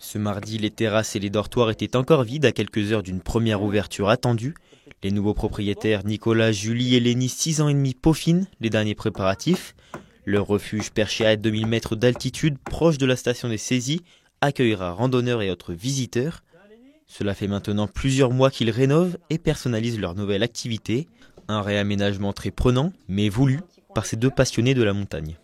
Ce mardi, les terrasses et les dortoirs étaient encore vides à quelques heures d'une première ouverture attendue. Les nouveaux propriétaires, Nicolas, Julie et Lénie, 6 ans et demi, peaufinent les derniers préparatifs. Leur refuge, perché à 2000 mètres d'altitude, proche de la station des saisies, accueillera randonneurs et autres visiteurs. Cela fait maintenant plusieurs mois qu'ils rénovent et personnalisent leur nouvelle activité. Un réaménagement très prenant, mais voulu par ces deux passionnés de la montagne.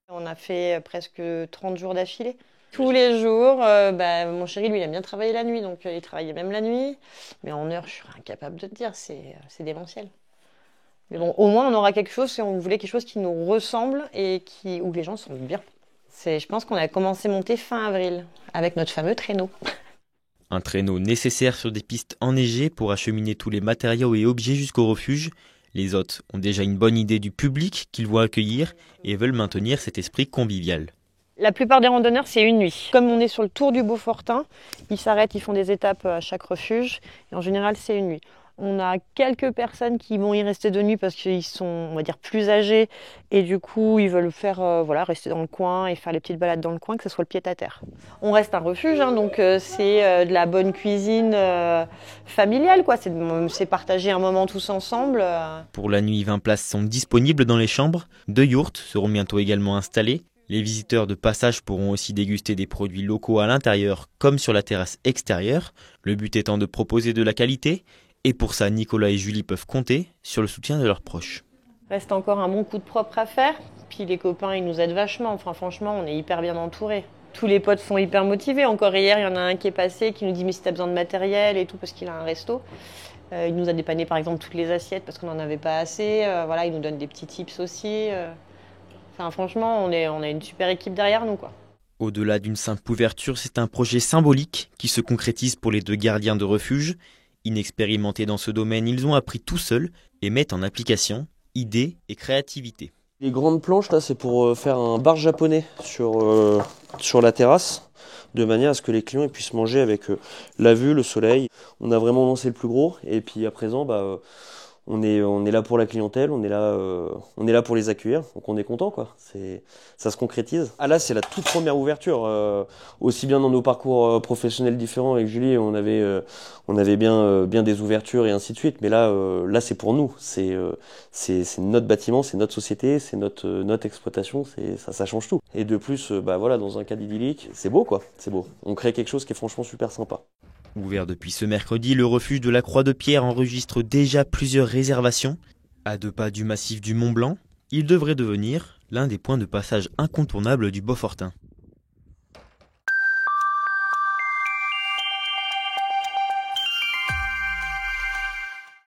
On a fait presque 30 jours d'affilée. Tous les jours, mon chéri, lui, il aime bien travailler la nuit, donc il travaillait même la nuit. Mais en heure, je suis incapable de te dire, c'est démentiel. Mais bon, au moins, on aura quelque chose, et on voulait quelque chose qui nous ressemble et où les gens sont bien. Je pense qu'on a commencé à monter fin avril, avec notre fameux traîneau. Un traîneau nécessaire sur des pistes enneigées pour acheminer tous les matériaux et objets jusqu'au refuge. Les hôtes ont déjà une bonne idée du public qu'ils vont accueillir et veulent maintenir cet esprit convivial. La plupart des randonneurs, c'est une nuit. Comme on est sur le tour du Beaufortin, ils s'arrêtent, ils font des étapes à chaque refuge. Et en général, c'est une nuit. On a quelques personnes qui vont y rester de nuit parce qu'ils sont, on va dire, plus âgés. Et du coup, ils veulent faire, rester dans le coin et faire les petites balades dans le coin, que ce soit le pied-à-terre. On reste un refuge, donc c'est de la bonne cuisine familiale, quoi. C'est partager un moment tous ensemble. Pour la nuit, 20 places sont disponibles dans les chambres. 2 yourtes seront bientôt également installées. Les visiteurs de passage pourront aussi déguster des produits locaux à l'intérieur comme sur la terrasse extérieure, le but étant de proposer de la qualité. Et pour ça, Nicolas et Julie peuvent compter sur le soutien de leurs proches. Reste encore un bon coup de propre à faire. Puis les copains, ils nous aident vachement. Enfin, franchement, on est hyper bien entourés. Tous les potes sont hyper motivés. Encore hier, il y en a un qui est passé, qui nous dit « mais si t'as besoin de matériel et tout » parce qu'il a un resto. Il nous a dépanné par exemple toutes les assiettes parce qu'on n'en avait pas assez. Il nous donne des petits tips aussi. Enfin, franchement, on a une super équipe derrière nous, quoi. Au-delà d'une simple ouverture, c'est un projet symbolique qui se concrétise pour les deux gardiens de refuge. Inexpérimentés dans ce domaine, ils ont appris tout seuls et mettent en application idées et créativité. Les grandes planches, là, c'est pour faire un bar japonais sur la terrasse, de manière à ce que les clients puissent manger avec la vue, le soleil. On a vraiment lancé le plus gros, et puis à présent, on est là pour la clientèle, on est là pour les accueillir, donc on est content, quoi. Ça se concrétise. Ah là, c'est la toute première ouverture, aussi bien dans nos parcours professionnels différents avec Julie, on avait bien des ouvertures et ainsi de suite, mais là c'est pour nous, c'est notre bâtiment, c'est notre société, c'est notre exploitation, ça change tout. Et de plus, dans un cadre idyllique, c'est beau, quoi, c'est beau. On crée quelque chose qui est franchement super sympa. Ouvert depuis ce mercredi, le refuge de la Croix-de-Pierre enregistre déjà plusieurs réservations. À 2 pas du massif du Mont-Blanc, il devrait devenir l'un des points de passage incontournables du Beaufortin.